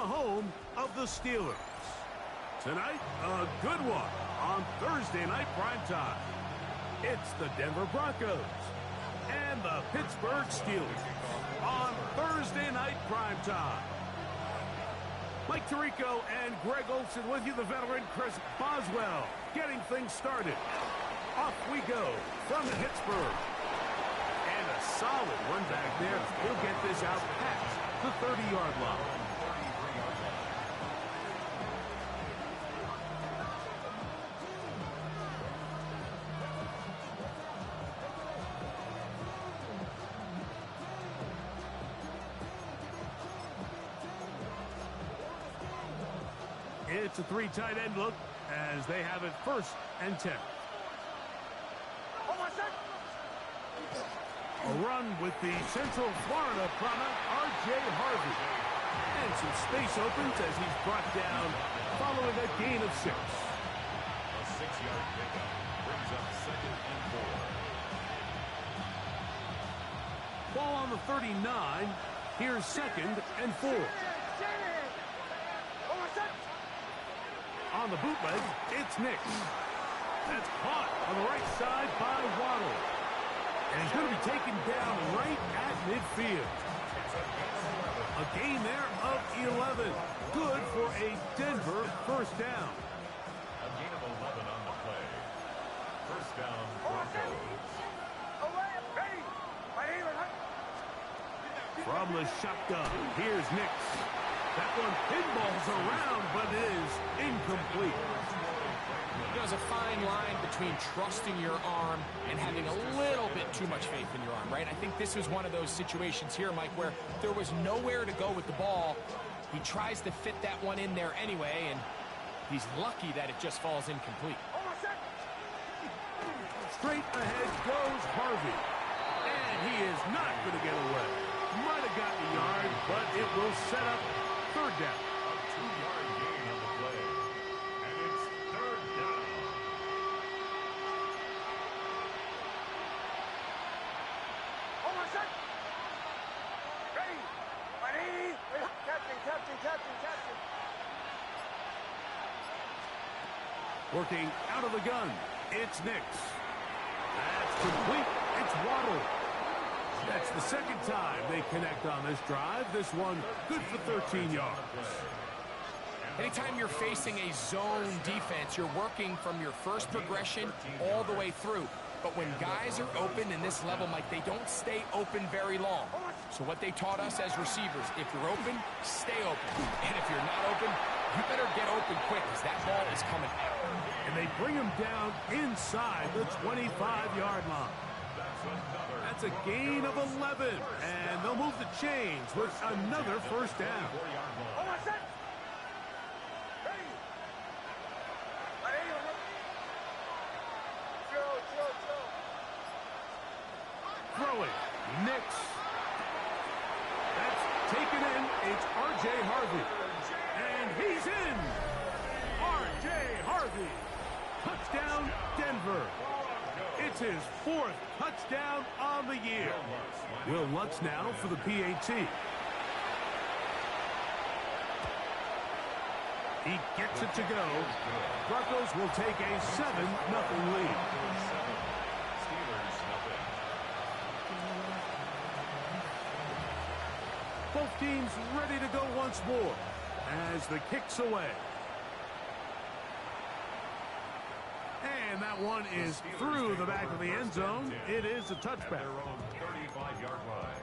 home of the Steelers. Tonight, a good one on Thursday night primetime. It's the Denver Broncos and the Pittsburgh Steelers on Thursday night primetime. Mike Tirico and Greg Olsen with you, the veteran Chris Boswell, getting things started. Off we go from Pittsburgh. And a solid run back there. He'll get this out past the 30-yard line. It's a three tight end look as they have it 1st and 10. A run with the Central Florida product, R.J. Harvey. And some space opens as he's brought down following a gain of 6. A 6-yard pickup brings up 2nd and 4. Ball on the 39. Here's 2nd and 4. On the bootleg, it's Nix. That's caught on the right side by Waddle. And he's going to be taken down right at midfield. A gain there of 11. Good for a Denver 1st down. A gain of 11 on the play. 1st down, Broncos. From the shotgun, here's Nix. That one pinballs around, but is incomplete. There's a fine line between trusting your arm and having a little bit too much faith in your arm, right? I think this was one of those situations here, Mike, where there was nowhere to go with the ball. He tries to fit that one in there anyway, and he's lucky that it just falls incomplete. Straight ahead goes Harvey. And he is not going to get away. Might have gotten a yard, but it will set up 3rd down. A 2-yard gain on the play. And it's 3rd down. Working out of the gun, it's Nix. That's complete. It's Waddle. That's the 2nd time they connect on this drive. This one good for 13 yards. Anytime you're facing a zone defense, you're working from your first progression all the way through. But when guys are open in this level, Mike, they don't stay open very long. So what they taught us as receivers, if you're open, stay open. And if you're not open, you better get open quick because that ball is coming. And they bring him down inside the 25-yard line. That's a gain of 11. And they'll move the chains with another 1st down. Throwing, Nix. That's taken in. It's R.J. Harvey. And he's in. R.J. Harvey. Touchdown, Denver. It's his 4th touchdown on the year. Will Lutz now for the PAT. He gets it to go. Broncos will take a 7-0 lead. Both teams ready to go once more as the kick's away. And that one is through the back of the end zone. It is a touchback. Their own 35-yard line.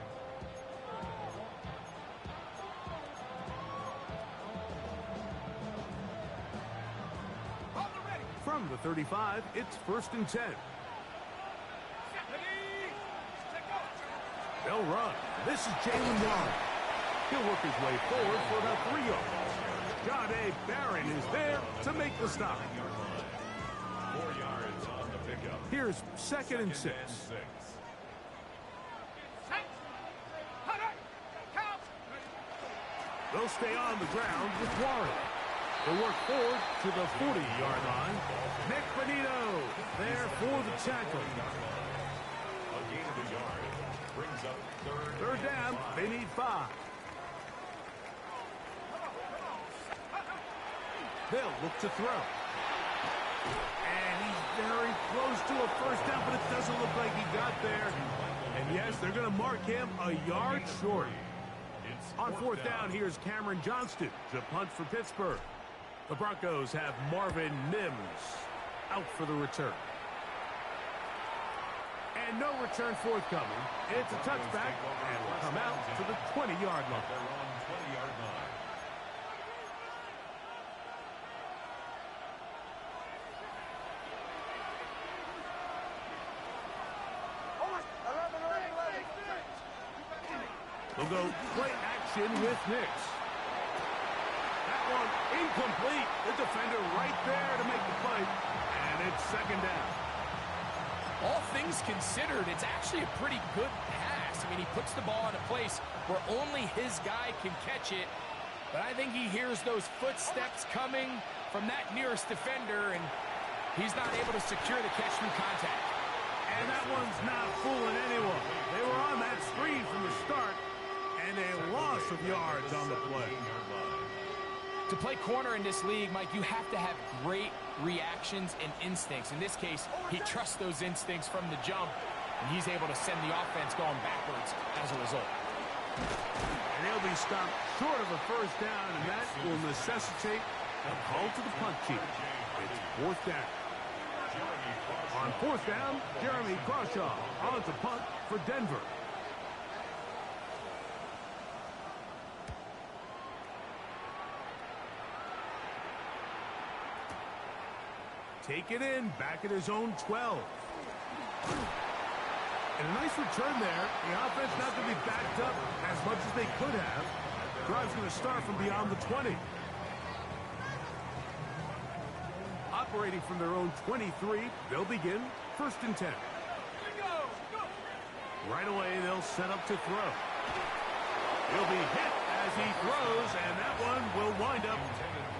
From the 35, it's 1st and 10. They'll run. This is Jalen Warren. He'll work his way forward for about 3 yards. John A. Barron is there to make the stop. 4 yards on the pickup. Here's 2nd and 6. They'll stay on the ground with Warren. They'll work forward to the 40-yard line. Nick Benito there for the tackle. A gain of a yard brings up 3rd. 3rd down. They need 5. They'll look to throw. And he's very close to a first down, but it doesn't look like he got there. And yes, they're going to mark him a yard short. On fourth down, here's Cameron Johnston to punt for Pittsburgh. The Broncos have Marvin Mims out for the return. And no return forthcoming. It's a touchback, and will come out to the 20-yard line. They're on 20-yard line. They'll go play action with Nix. That one incomplete. The defender right there to make the play. And it's second down. All things considered, it's actually a pretty good pass. I mean, he puts the ball in a place where only his guy can catch it. But I think he hears those footsteps coming from that nearest defender, and he's not able to secure the catch through contact. And that one's not fooling anyone. They were on that screen from the start, and a loss of yards on the play. To play corner in this league, Mike, you have to have great reactions and instincts. In this case, he trusts those instincts from the jump, and he's able to send the offense going backwards as a result. And he'll be stopped short of a first down, and that will necessitate a call to the punt team. It's fourth down. On fourth down, Jeremy Crawshaw on to punt for Denver. Take it in, back at his own 12. And a nice return there. The offense not going to be backed up as much as they could have. Drive's going to start from beyond the 20. Operating from their own 23, they'll begin first and 10. Right away, they'll set up to throw. He'll be hit as he throws, and that one will wind up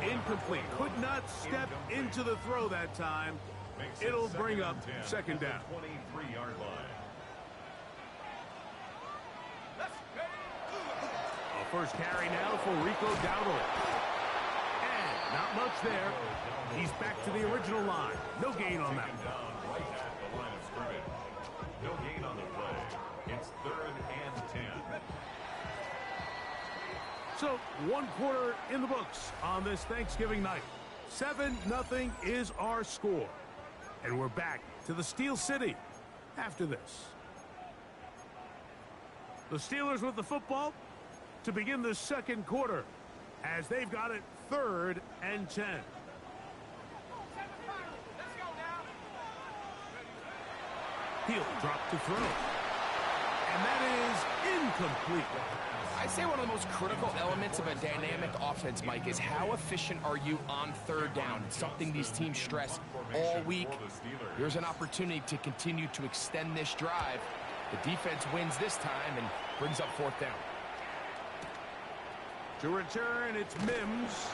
incomplete. Could not step into the throw that time. It'll bring up second down. 23-yard line. A first carry now for Rico Dowdle. And not much there. He's back to the original line. No gain on that. Down right at the line of scrimmage. No gain on the play. It's 3rd and 10. So, one quarter in the books on this Thanksgiving night. 7-0 is our score. And we're back to the Steel City after this. The Steelers with the football to begin the second quarter as they've got it 3rd and 10. He'll drop to throw. And that is incomplete. I'd say one of the most critical elements of a dynamic offense, Mike, is how efficient are you on third down. It's something these teams stress all week. Here's an opportunity to continue to extend this drive. The defense wins this time and brings up fourth down. To return, it's Mims.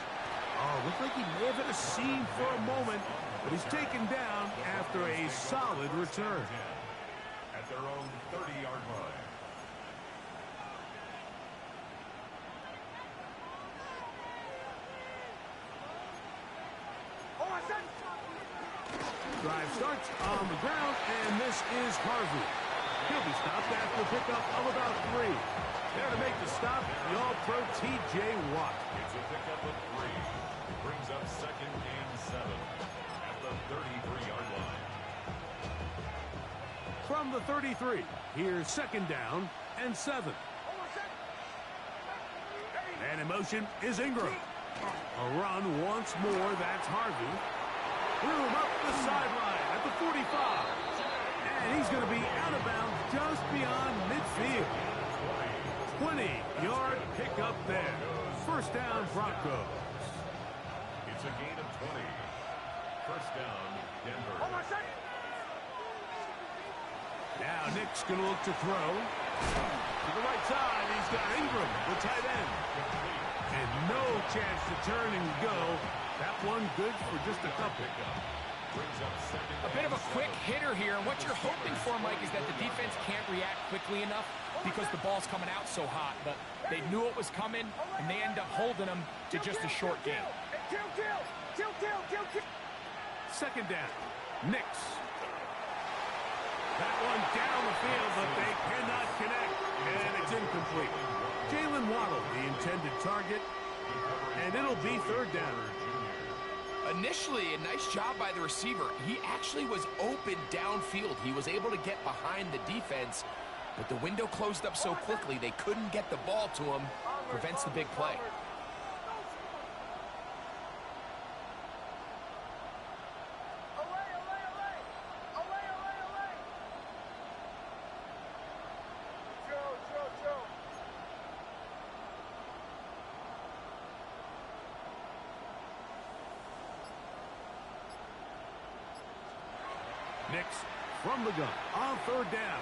Oh, looked like he may have hit a seam for a moment, but he's taken down after a solid return. At their own 30-yard line. Drive starts on the ground, and this is Harvey. He'll be stopped after a pickup of about 3. There to make the stop, the All-Pro T.J. Watt. It's a pickup of 3. Brings up 2nd and 7 at the 33-yard line. From the 33, here's second down and 7. And in motion is Ingram. A run once more, that's Harvey. Room up the sideline at the 45. And he's going to be out of bounds just beyond midfield. 20-yard pickup there. First down, Broncos. It's a gain of 20. First down, Denver. Now Nick's going to look to throw. To the right side, he's got Ingram, the tight end. And no chance to turn and go. That one good for just a couple. A bit of a quick hitter here, and what you're hoping for, Mike, is that the defense can't react quickly enough because the ball's coming out so hot. But they knew it was coming, and they end up holding them to just a short game. Second down. Knicks. That one down the field, but they cannot connect, and it's incomplete. Jalen Waddle, the intended target, and it'll be third down. Initially, a nice job by the receiver. He actually was open downfield. He was able to get behind the defense, but the window closed up so quickly they couldn't get the ball to him. Prevents the big play. Knicks from the gun on third down.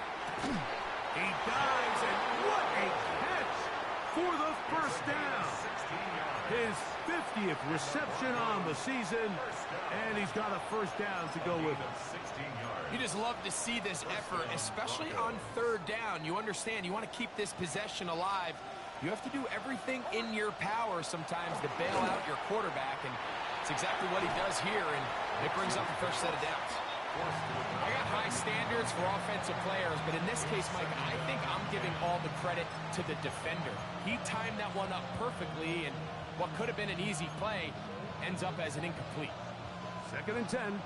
He dives, and what a catch for the first down. His 50th reception on the season, and he's got a first down to go with it. You just love to see this effort, especially on third down. You understand, you want to keep this possession alive. You have to do everything in your power sometimes to bail out your quarterback, and it's exactly what he does here, and it brings up the first set of downs. I got high standards for offensive players, but in this case, Mike, I think I'm giving all the credit to the defender. He timed that one up perfectly, and what could have been an easy play ends up as an incomplete. Second and 10.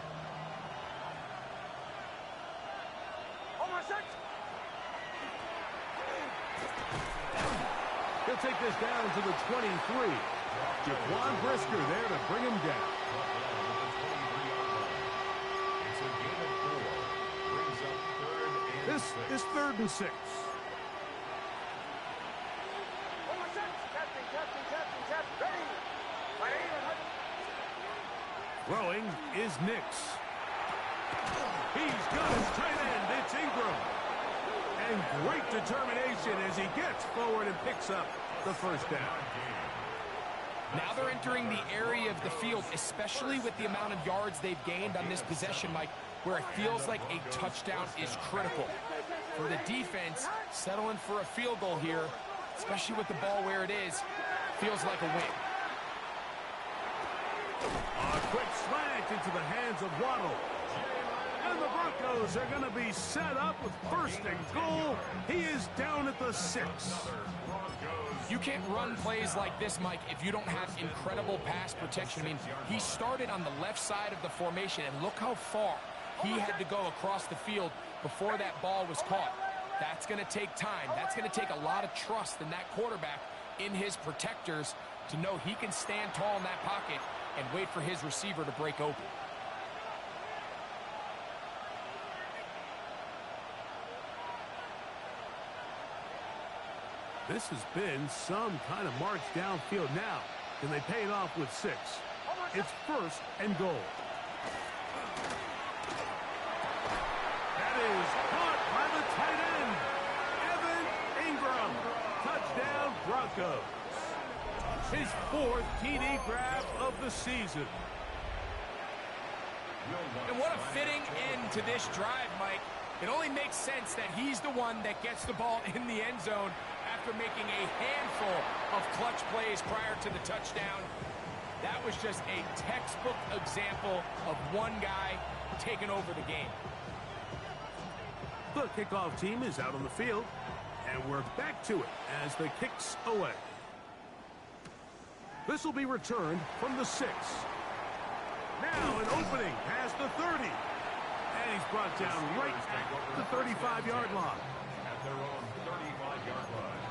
He'll take this down to the 23. Jaquan Brisker there to bring him down. This is third and 6. Throwing is Nix. He's got his tight end. It's Ingram. And great determination as he gets forward and picks up the first down. Now they're entering the area of the field, especially with the amount of yards they've gained on this possession, Mike, where it feels like a touchdown is critical. For the defense, settling for a field goal here, especially with the ball where it is, feels like a win. A quick slant into the hands of Waddle. And the Broncos are going to be set up with first and goal. He is down at the 6. You can't run plays like this, Mike, if you don't have incredible pass protection. I mean, he started on the left side of the formation, and look how far he had to go across the field before that ball was caught. That's going to take time. That's going to take a lot of trust in that quarterback, in his protectors, to know he can stand tall in that pocket and wait for his receiver to break open. This has been some kind of march downfield now. Can they pay it off with 6? It's first and goal. That is caught by the tight end, Evan Ingram. Touchdown, Broncos. His 4th TD grab of the season. And what a fitting end to this drive, Mike. It only makes sense that he's the one that gets the ball in the end zone after making a handful of clutch plays prior to the touchdown. That was just a textbook example of one guy taking over the game. The kickoff team is out on the field, and we're back to it as the kick's away. This will be returned from the 6. Now an opening past the 30. And he's brought down right at the 35-yard line. At their own 35-yard line.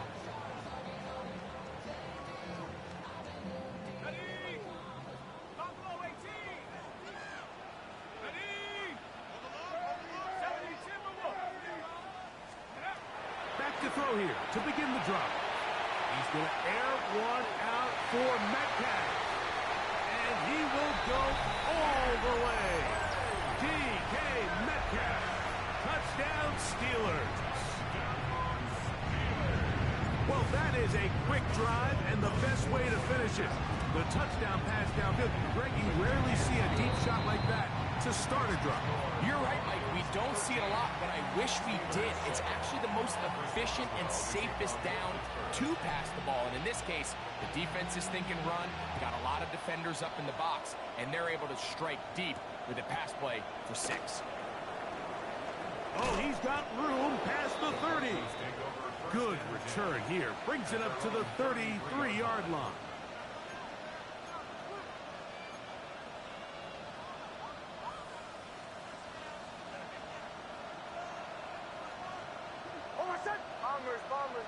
Back to throw here to begin the drive. He's going to air one out for Metcalf. And he will go all the way. DK Metcalf. Touchdown, Steelers. Well, that is a quick drive and the best way to finish it. The touchdown pass downfield. Greg, you rarely see a deep shot like that to start a drive. You're right, Mike. We don't see it a lot, but I wish we did. It's actually the most efficient and safest down to pass the ball. And in this case, the defense is thinking run. They got a lot of defenders up in the box, and they're able to strike deep with a pass play for 6. Oh, he's got room past the 30. Good return here. Brings it up to the 33-yard line.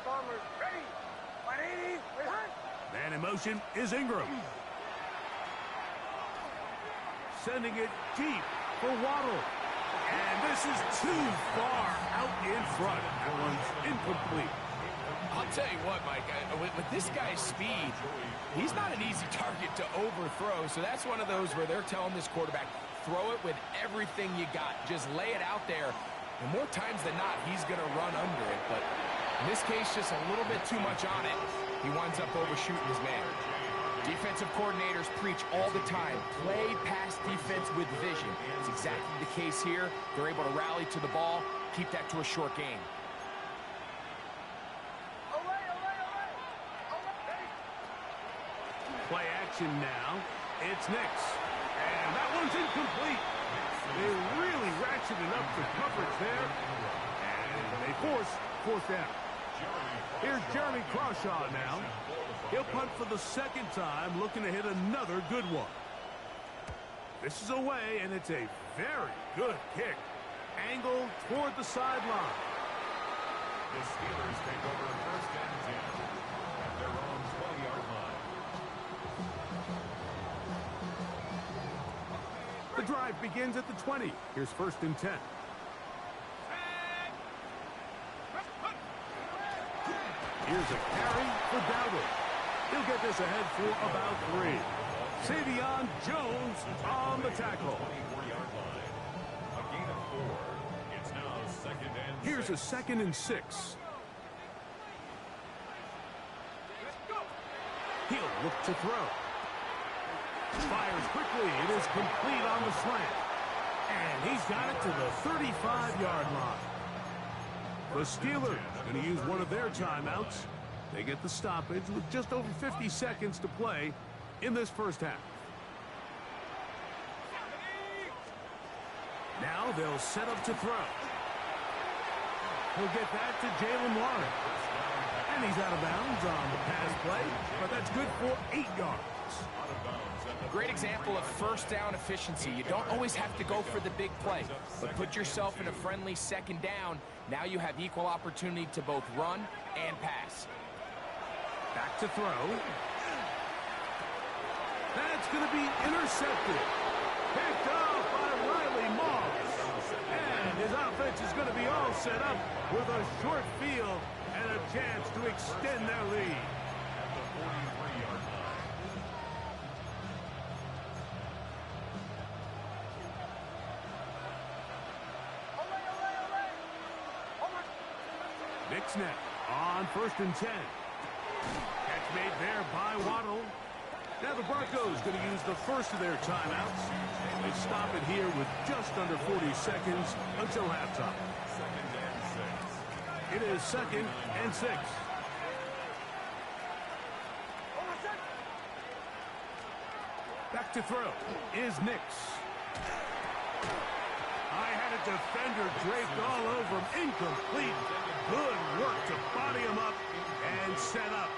Bombers, ready. 180, behind. Man in motion is Ingram. Sending it deep for Waddle. And this is too far out in front. That one's incomplete. I'll tell you what, Mike, with this guy's speed, he's not an easy target to overthrow. So that's one of those where they're telling this quarterback, throw it with everything you got. Just lay it out there. And more times than not, he's going to run under it. But in this case, just a little bit too much on it. He winds up overshooting his man. Defensive coordinators preach all the time, play pass defense with vision. It's exactly the case here. They're able to rally to the ball, keep that to a short game. Play action now. It's Nix. And that one's incomplete. They really ratcheted up the coverage there. And they force 4th down. Here's Jeremy Crawshaw now. He'll punt for the second time, looking to hit another good one. This is away, and it's a very good kick. Angled toward the sideline. The Steelers take over 1st and 10 at their own 20-yard line. The drive begins at the 20. Here's 1st and 10. Here's a carry for Dowdle. He'll get this ahead for about 3. Savion Jones on the tackle. 24-yard line. A gain of 4. It's now 2nd and 6. Here's a 2nd and 6. He'll look to throw. Fires quickly. It is complete on the slant. And he's got it to the 35-yard line. The Steelers going to use one of their timeouts. They get the stoppage with just over 50 seconds to play in this first half. Now they'll set up to throw. He'll get that to Jalen Warren. And he's out of bounds on the pass play, but that's good for 8 yards. Great example of first down efficiency. You don't always have to go for the big play, but put yourself in a friendly 2nd down. Now you have equal opportunity to both run and pass. Back to throw. That's going to be intercepted. Picked off by Riley Moss. And his offense is going to be all set up with a short field and a chance to extend their lead. At the 43-yard line. Nick's net on 1st and 10. Catch made there by Waddle. Now the Broncos going to use the first of their timeouts. They stop it here with just under 40 seconds until halftime. 2nd and 6. It is 2nd and 6. Back to throw is Nix. I had a defender draped all over him. Incomplete. Good work to body him up and set up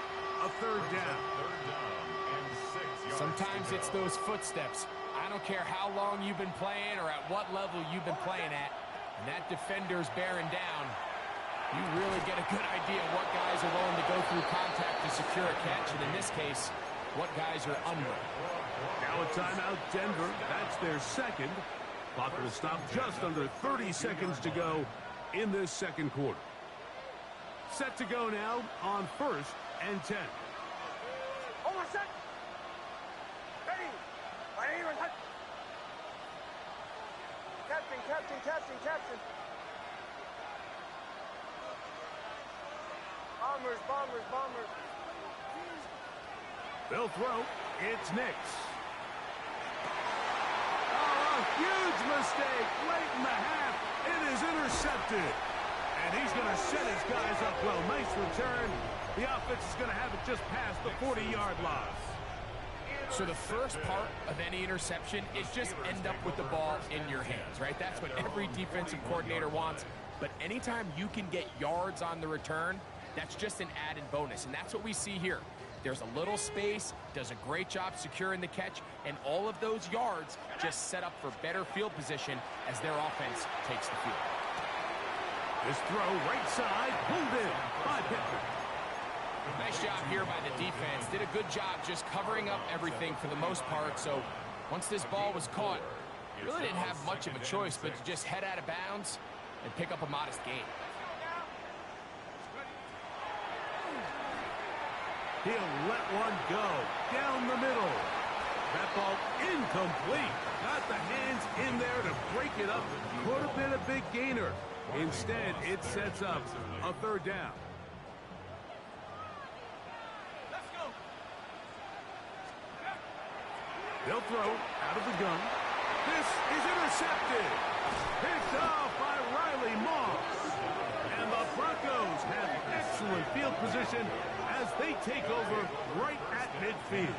a 3rd down. 3rd down and 6 yards. Sometimes it's those footsteps. I don't care how long you've been playing or at what level you've been playing at. And that defender's bearing down. You really get a good idea of what guys are willing to go through contact to secure a catch. And in this case, what guys are under. Now a timeout, Denver. That's their 2nd. Clock will stop just under 30 seconds to go in this 2nd quarter. Set to go now on 1st and 10. Captain. Bombers. They'll throw. It's Nix. Oh, huge mistake late in the half. It is intercepted. And he's going to set his guys up well. Nice return. The offense is going to have it just past the 40-yard line. So the first part of any interception is just end up with the ball in your hands, right? That's what every defensive coordinator wants. But anytime you can get yards on the return, that's just an added bonus. And that's what we see here. There's a little space, does a great job securing the catch, and all of those yards just set up for better field position as their offense takes the field. This throw right side, pulled in by Pittman. Nice job here by the defense. Did a good job just covering up everything for the most part. So once this ball was caught, really didn't have much of a choice but to just head out of bounds and pick up a modest gain. He'll let one go down the middle. That ball incomplete. Got the hands in there to break it up. Could have been a big gainer. Instead, it sets up a third down. They'll throw out of the gun. This is intercepted. Picked off by Riley Moss. And the Broncos have excellent field position as they take over right at midfield.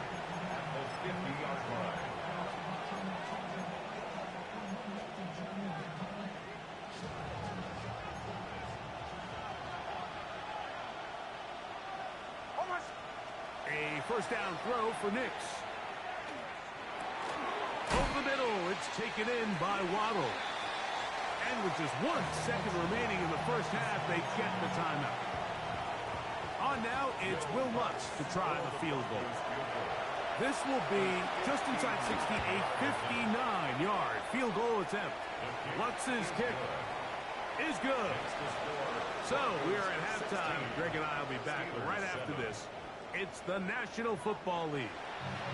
A first down throw for Nix. Over the middle, it's taken in by Waddle. And with just 1 second remaining in the first half, they get the timeout. On now, it's Will Lutz to try the field goal. This will be just inside 60, a 59-yard field goal attempt. Lutz's kick is good. So we are at halftime. Greg and I will be back right after this. It's the National Football League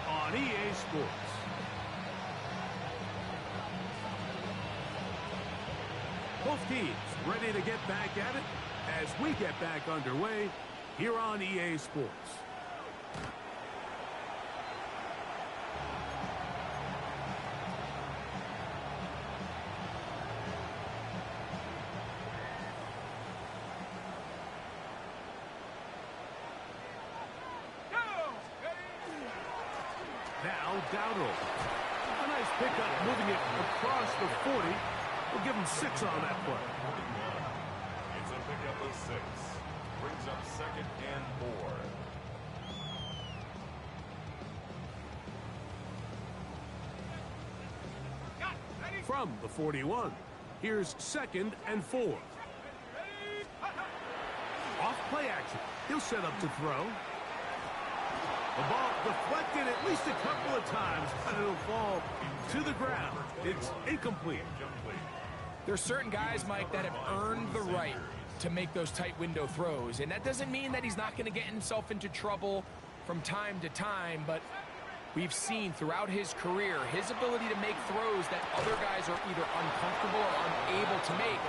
on EA Sports. Both teams ready to get back at it as we get back underway here on EA Sports. Now Dowdle. A nice pickup moving it across the 40. We'll give him 6 on that play. It's a pickup of 6. Brings up 2nd and 4. From the 41, here's 2nd and 4. Off play action. He'll set up to throw. The ball deflected at least a couple of times, but it'll fall to the ground. It's incomplete. There's certain guys, Mike, that have earned the right to make those tight window throws. And that doesn't mean that he's not going to get himself into trouble from time to time, but we've seen throughout his career his ability to make throws that other guys are either uncomfortable or unable to make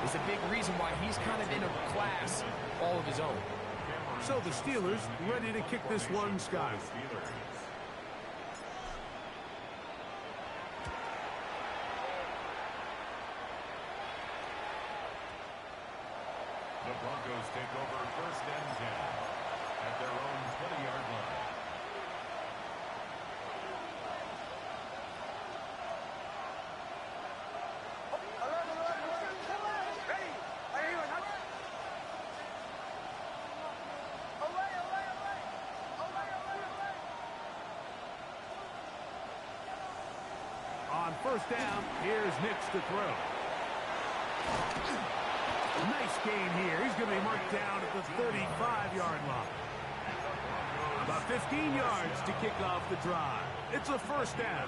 is a big reason why he's kind of in a class all of his own. So the Steelers ready to kick this one skyward. The Broncos take over 1st and 10 at their own 20-yard line. On 1st down, here's Nix to throw. Nice game here. He's going to be marked down at the 35-yard line. About 15 yards to kick off the drive. It's a 1st down.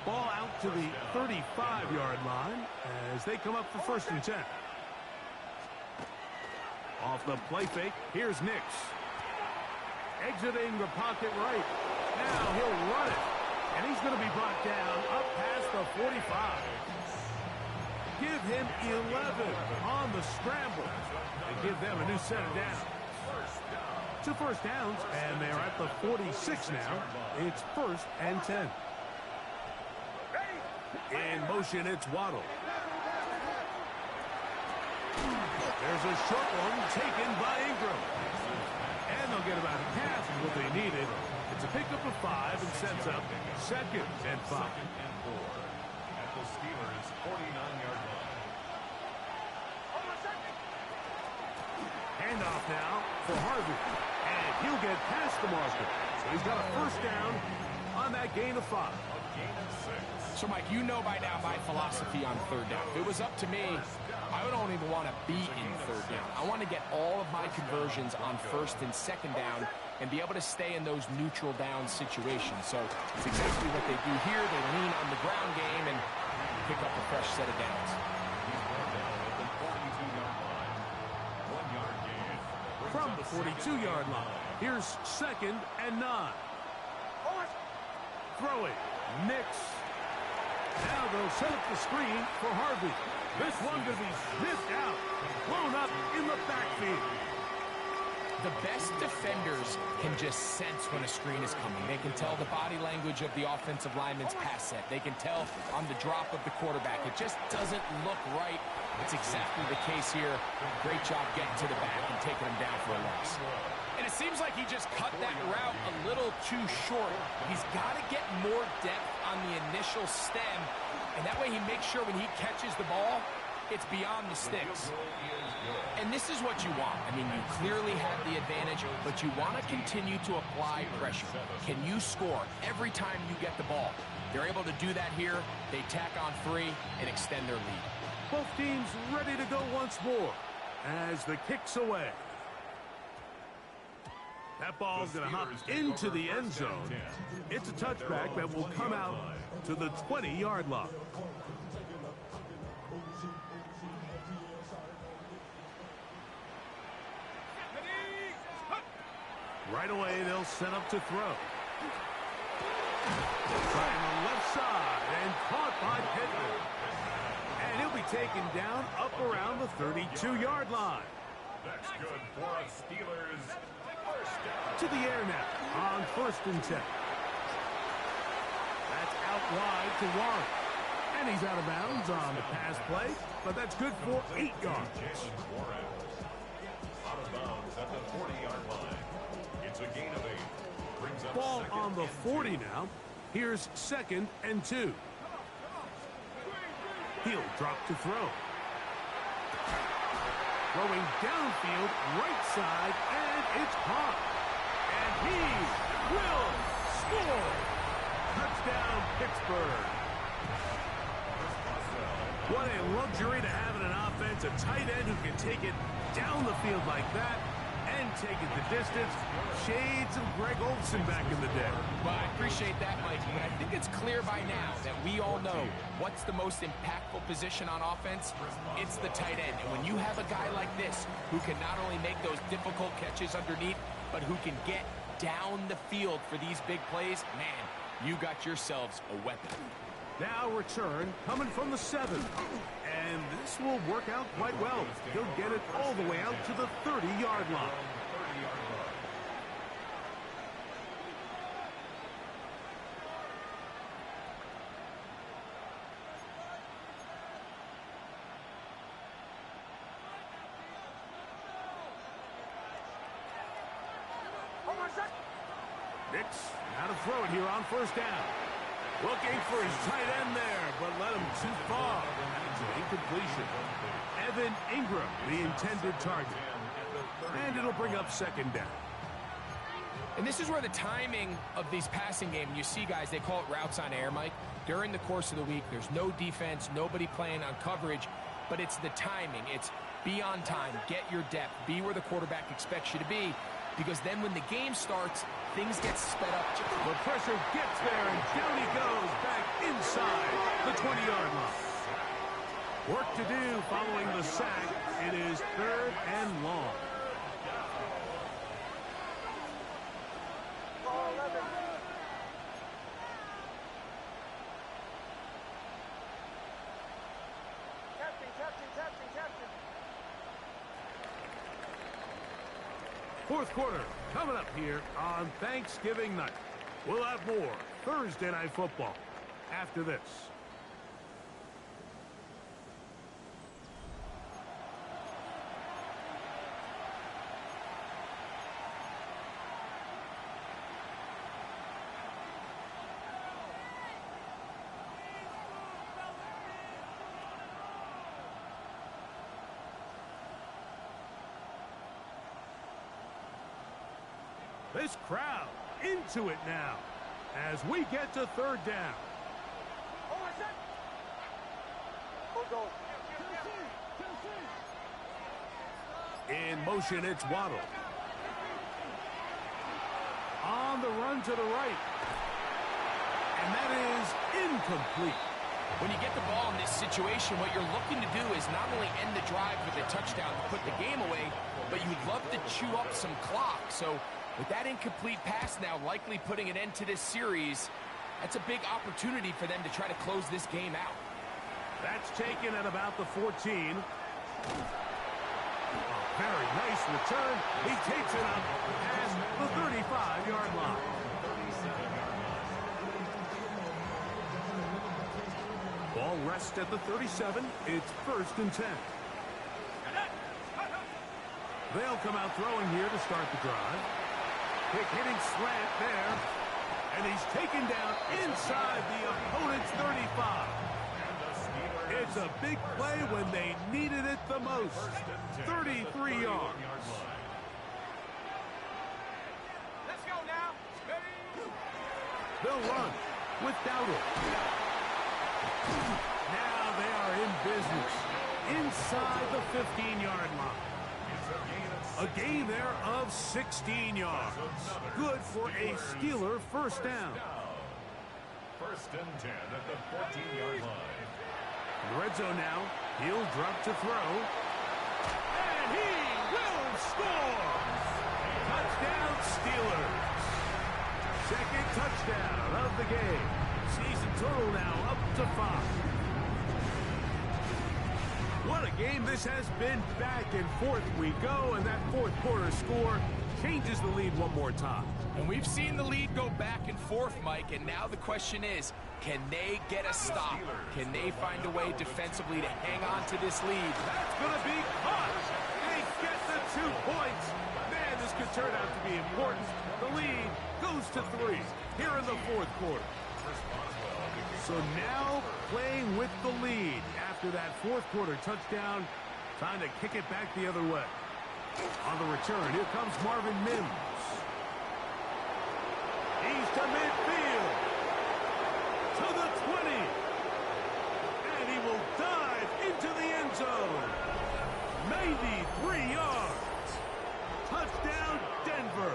Ball out to the 35-yard line as they come up for 1st and 10. Off the play fake, here's Nix. Exiting the pocket right. Now he'll run it. And he's going to be brought down up past the 45. Give him 11 on the scramble and give them a new set of downs. 2 first downs, and they're at the 46 now. It's 1st and 10. In motion, it's Waddle. There's a short one taken by Ingram. And they'll get about half of what they needed. It's a pickup of 5 and sets up 2nd and 5. 2nd and 4 at the Steelers' 49-yard line. Handoff now for Harvey. And he'll get past the marker. So he's got a first down on that gain of 5. A gain of 6. So, Mike, you know by now my philosophy on third down. If it was up to me, I don't even want to be in third down. I want to get all of my conversions on 1st and 2nd down and be able to stay in those neutral down situations. So it's exactly what they do here. They lean on the ground game and pick up a fresh set of downs. He's brought down at the 42-yard line. 1-yard gain. From the 42-yard line, here's 2nd and 9. Throw it. Nix. Now they'll set up the screen for Harvey. This one going to be sniffed out. Blown up in the backfield. The best defenders can just sense when a screen is coming. They can tell the body language of the offensive lineman's pass set. They can tell on the drop of the quarterback. It just doesn't look right. It's exactly the case here. Great job getting to the back and taking him down for a loss. And it seems like he just cut that route a little too short. He's got to get more depth on the initial stem, and that way he makes sure when he catches the ball, it's beyond the sticks. And this is what you want. I mean, you clearly have the advantage, but you want to continue to apply pressure. Can you score every time you get the ball? They're able to do that here. They tack on 3 and extend their lead. Both teams ready to go once more as the kick's away. That ball's going to hop into the end zone. It's a touchback that will come out to the 20-yard line. Right away, they'll set up to throw. Try on the left side and caught by Pittman. And he'll be taken down up around the 32-yard line. That's good for a Steelers first down. To the air now on 1st and 10. That's out wide to Warren. And he's out of bounds on the pass play, but that's good for 8 yards. Out of bounds at the 40-yard line. It's a gain of 8. Brings up Ball 2nd on the and 40 now. Here's 2nd and 2. He'll drop to throw. Throwing downfield, right side, and it's caught. And he will score. Touchdown, Pittsburgh. What a luxury to have in an offense, a tight end who can take it down the field like that and take it the distance. Shades of Greg Olsen back in the day. Well, I appreciate that, Mike, but I think it's clear by now that we all know what's the most impactful position on offense. It's the tight end. And when you have a guy like this who can not only make those difficult catches underneath, but who can get down the field for these big plays, man, you got yourselves a weapon. Now return coming from the 7. And this will work out quite well. He'll get it all the way out to the 30-yard line. Nix, now to throw it here on 1st down. Looking for his tight end there, but led him too far. That's an incompletion. Evan Ingram, the intended target. And it'll bring up 2nd down. And this is where the timing of these passing game, you see guys, they call it routes on air, Mike. During the course of the week, there's no defense, nobody playing on coverage, but it's the timing. It's be on time, get your depth, be where the quarterback expects you to be, because then when the game starts, things get sped up. The pressure gets there, and down he goes back inside the 20-yard line. Work to do following the sack. It is 3rd and long. Captain. 4th quarter coming up here on Thanksgiving night. We'll have more Thursday Night Football after this. This crowd into it now as we get to third down. In motion, it's Waddle. On the run to the right. And that is incomplete. When you get the ball in this situation, what you're looking to do is not only end the drive with a touchdown to put the game away, but you'd love to chew up some clock. So with that incomplete pass now likely putting an end to this series, that's a big opportunity for them to try to close this game out. That's taken at about the 14. A very nice return. He takes it up past the 35-yard line. Ball rests at the 37. It's 1st and 10. They'll come out throwing here to start the drive. Quick hitting slant there. And he's taken down inside the opponent's 35. It's a big play when they needed it the most. 33 yards. Let's go now. They'll run with Dowdle. Now they are in business inside the 15-yard line. A gain there of 16 yards. Good for a Steeler first down. 1st and 10 at the 14-yard line. In the red zone now, he'll drop to throw. And he will score! Touchdown Steelers. Second touchdown of the game. Season total now up to 5. What a game this has been. Back and forth we go, and that fourth quarter score changes the lead one more time. And we've seen the lead go back and forth, Mike, and now the question is, can they get a stop? Can they find a way defensively to hang on to this lead? That's going to be caught. They get the 2 points. Man, this could turn out to be important. The lead goes to 3 here in the fourth quarter. So now playing with the lead after that fourth quarter touchdown, trying to kick it back the other way. On the return, here comes Marvin Mims. He's to midfield. To the 20. And he will dive into the end zone. 93 yards. Touchdown, Denver.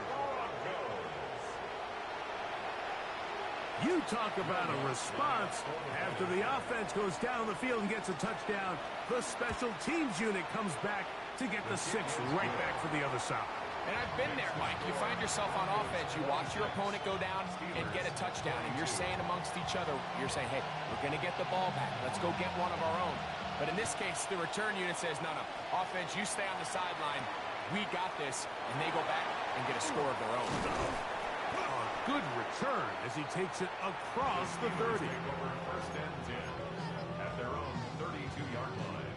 You talk about a response. After the offense goes down the field and gets a touchdown, the special teams unit comes back to get the 6 right back for the other side. And I've been there, Mike. You find yourself on offense, you watch your opponent go down and get a touchdown, and you're saying amongst each other, you're saying, hey, we're going to get the ball back. Let's go get one of our own. But in this case, the return unit says, no, offense, you stay on the sideline. We got this. And they go back and get a score of their own. A good return as he takes it across the 30. 1st and 10 at their own 32-yard line.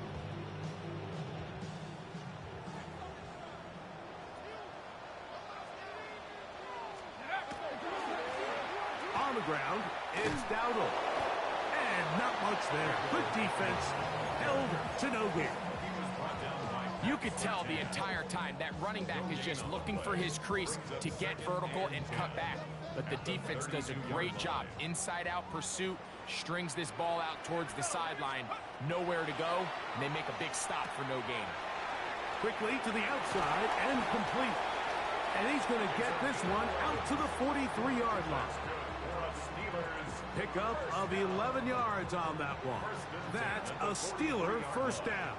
On the ground, it's Dowdle. And not much there. Good defense. Held to no gain. You could tell the entire time that running back is just looking for his crease to get vertical and cut back. But the defense does a great job. Inside-out pursuit, strings this ball out towards the sideline. Nowhere to go, and they make a big stop for no gain. Quickly to the outside and complete. And he's going to get this one out to the 43-yard line. Pickup of 11 yards on that one. That's a Steeler first down.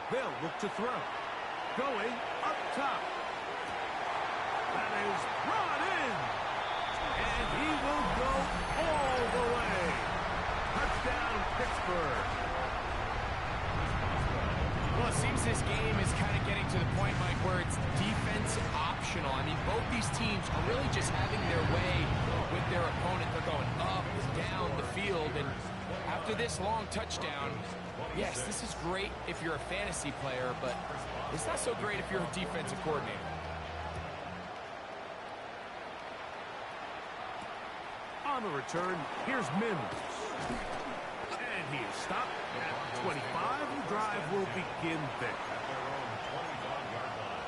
They'll look to throw. Going up top. That is brought in. And he will go all the way. Touchdown, Pittsburgh. Well, it seems this game is kind of getting to the point, Mike, where it's defense optional. I mean, both these teams are really just having their way with their opponent. They're going up, down the field, and after this long touchdown, yes, this is great if you're a fantasy player, but it's not so great if you're a defensive coordinator. On the return, here's Mims. And he is stopped at 25. The drive will begin there. At their own 25-yard line.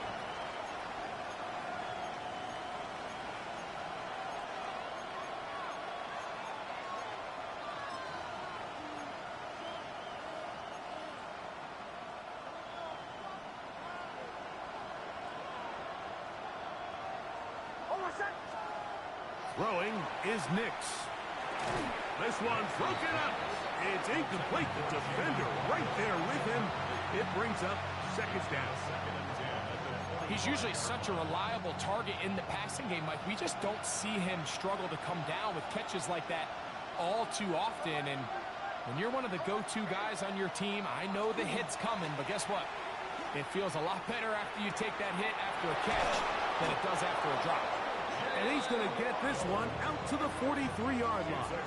Throwing is Nix. This one's broken up. It's incomplete. The defender right there with him. It brings up second down. He's usually such a reliable target in the passing game, Mike. We just don't see him struggle to come down with catches like that all too often. And when you're one of the go-to guys on your team, I know the hit's coming, but guess what? It feels a lot better after you take that hit after a catch than it does after a drop. And he's going to get this one out to the 43-yard line.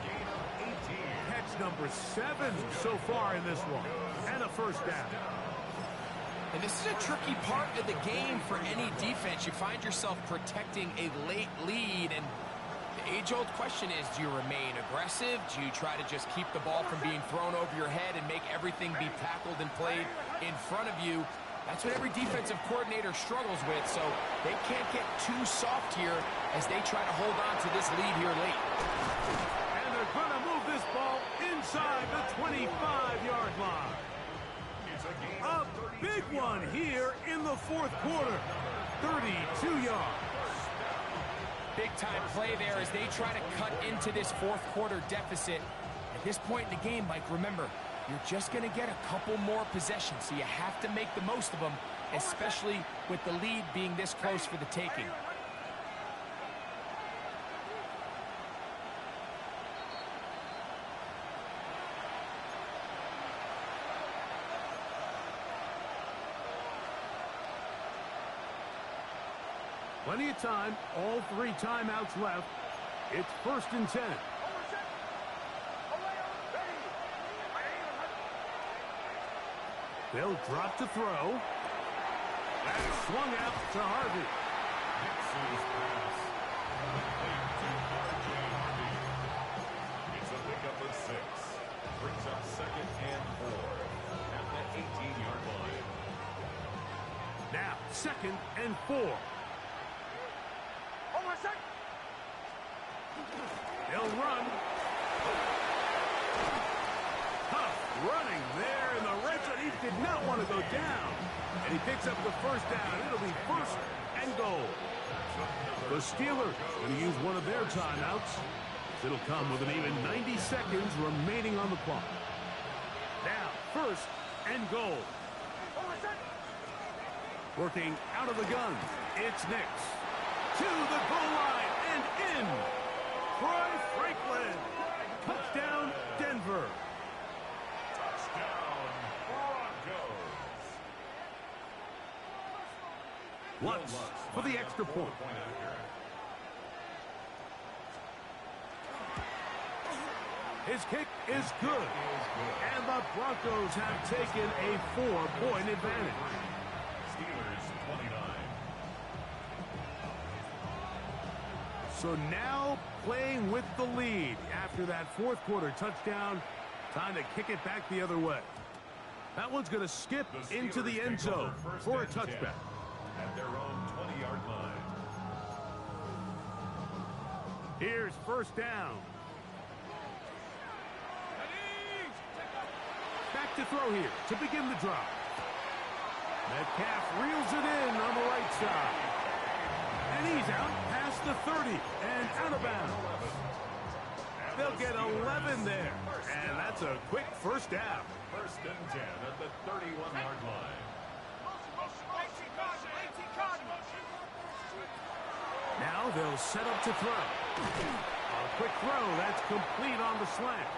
Catch number 7 so far in this one. And a first down. And this is a tricky part of the game for any defense. You find yourself protecting a late lead, and the age-old question is, do you remain aggressive? Do you try to just keep the ball from being thrown over your head and make everything be tackled and played in front of you? That's what every defensive coordinator struggles with, so they can't get too soft here as they try to hold on to this lead here late. And they're going to move this ball inside the 25-yard line. A big one here in the fourth quarter. 32 yards. Big-time play there as they try to cut into this fourth quarter deficit. At this point in the game, Mike, remember, you're just going to get a couple more possessions, so you have to make the most of them, especially with the lead being this close for the taking. Plenty of time, all 3 timeouts left. It's 1st and 10. They'll drop to throw. And swung out to Harvey. It's a pickup of 6. Brings up 2nd and 4 at the 18-yard line. Now, 2nd and 4. They'll run. Tough running there in the red zone. He did not want to go down. And he picks up the first down. It'll be 1st and goal. The Steelers going to use one of their timeouts. It'll come with an even 90 seconds remaining on the clock. Now, 1st and goal. Working out of the gun. It's Nix. To the goal line and in. Troy Franklin. Touchdown, Denver. Touchdown, Broncos. Lutz for the extra point. His kick is good. And the Broncos have taken a 4-point advantage. Steelers 29. So now playing with the lead after that fourth quarter touchdown. Time to kick it back the other way. That one's going to skip into the end zone for a touchback. At their own 20-yard line. Here's 1st down. Back to throw here to begin the drive. Metcalf reels it in on the right side. And he's out past the 30 and out of bounds. They'll get 11 there. And that's a quick first down. 1st and 10 at the 31-yard line. Now they'll set up to throw. A quick throw. That's complete on the slant.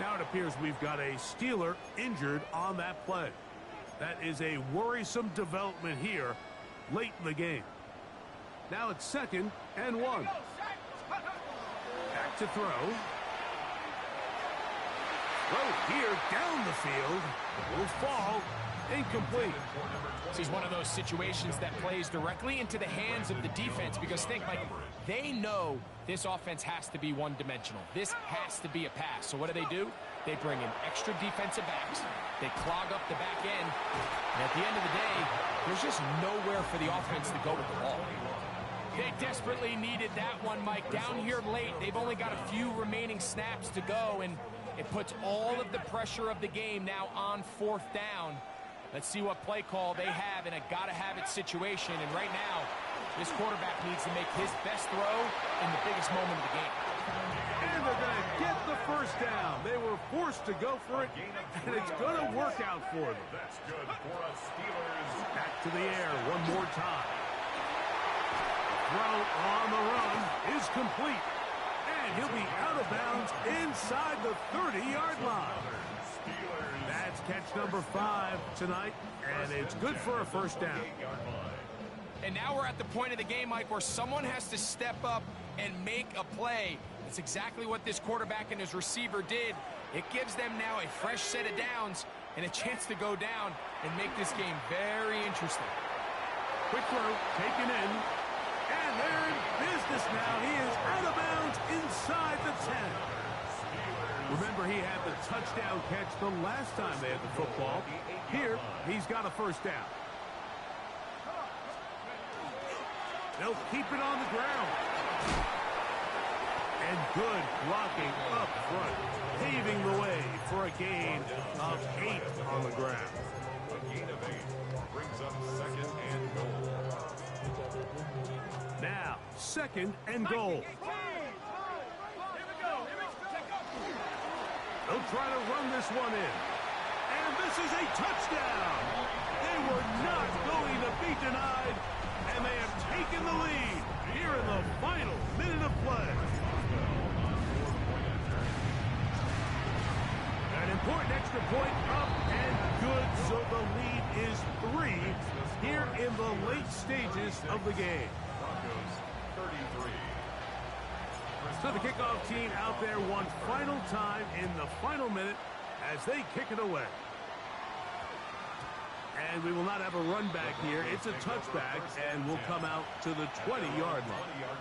Now it appears we've got a Steeler injured on that play. That is a worrisome development here late in the game. Now it's 2nd and 1. Back to throw. Throw here down the field. Will fall. Incomplete. This is one of those situations that plays directly into the hands of the defense because think, Mike, they know this offense has to be one-dimensional. This has to be a pass. So what do? They bring in extra defensive backs. They clog up the back end. And at the end of the day, there's just nowhere for the offense to go with the ball. They desperately needed that one, Mike. Down here late, they've only got a few remaining snaps to go, and it puts all of the pressure of the game now on 4th down. Let's see what play call they have in a gotta-have-it situation. And right now, This quarterback needs to make his best throw in the biggest moment of the game. And they're going to get the first down. They were forced to go for it, and it's going to work out for them. That's good for us Steelers. Back to the air one more time. Throw on the run is complete. And he'll be out of bounds inside the 30-yard line. That's catch number 5 tonight, and it's good for a first down. And now we're at the point of the game, Mike, where someone has to step up and make a play. That's exactly what this quarterback and his receiver did. It gives them now a fresh set of downs and a chance to go down and make this game very interesting. Quick throw, taken in, and they're in business now. He is out of bounds inside the 10. Remember, he had the touchdown catch the last time they had the football. Here, he's got a first down. They'll keep it on the ground. And good blocking up front, paving the way for a gain of 8 on the ground. A gain of 8 brings up second and goal. Now, second and goal. They'll try to run this one in. And this is a touchdown. They were not going to be denied. And they have taken the lead here in the final minute of play. An important extra point up and good. So the lead is 3 here in the late stages of the game. Broncos 33. So the kickoff team out there one final time in the final minute as they kick it away. And we will not have a run back here. It's a touchback, and we'll come out to the 20-yard line.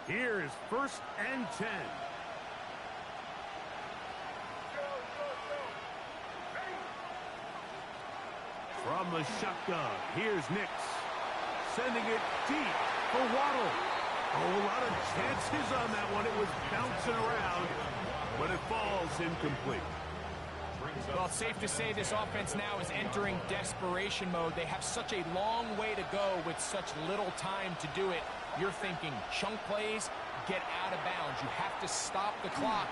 Here is first and 10. From the shotgun, here's Nix. Sending it deep for Waddle. Oh, a lot of chances on that one. It was bouncing around, but it falls incomplete. Well, it's safe to say this offense now is entering desperation mode. They have such a long way to go with such little time to do it. You're thinking chunk plays, get out of bounds. You have to stop the clock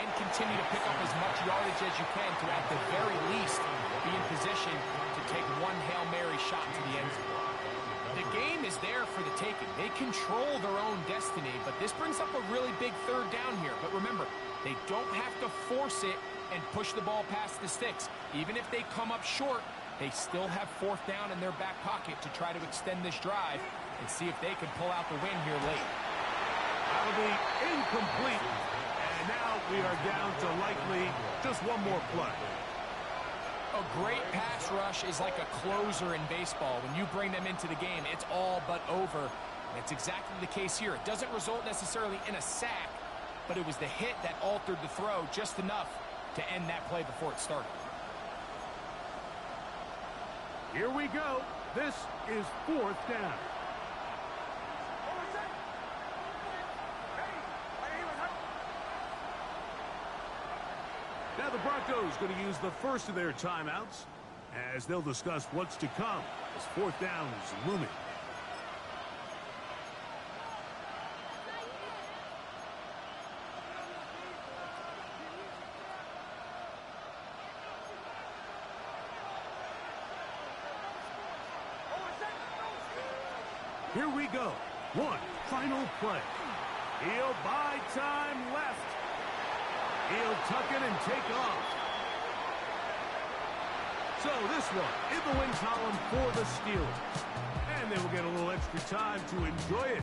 and continue to pick up as much yardage as you can to, at the very least, be in position to take one Hail Mary shot to the end zone. The game is there for the taking. They control their own destiny, but this brings up a really big third down here. But remember, they don't have to force it and push the ball past the sticks. Even if they come up short, they still have fourth down in their back pocket to try to extend this drive and see if they can pull out the win here late. That'll be incomplete. And now we are down to likely just one more play. A great pass rush is like a closer in baseball. When you bring them into the game, it's all but over. That's exactly the case here. It doesn't result necessarily in a sack, but it was the hit that altered the throw just enough to end that play before it started. Here we go. This is fourth down. Now the Broncos going to use the first of their timeouts as they'll discuss what's to come as fourth down is looming. Here we go. One final play. He'll buy time left. He'll tuck it and take off. So this one in the win column for the Steelers. And they will get a little extra time to enjoy it.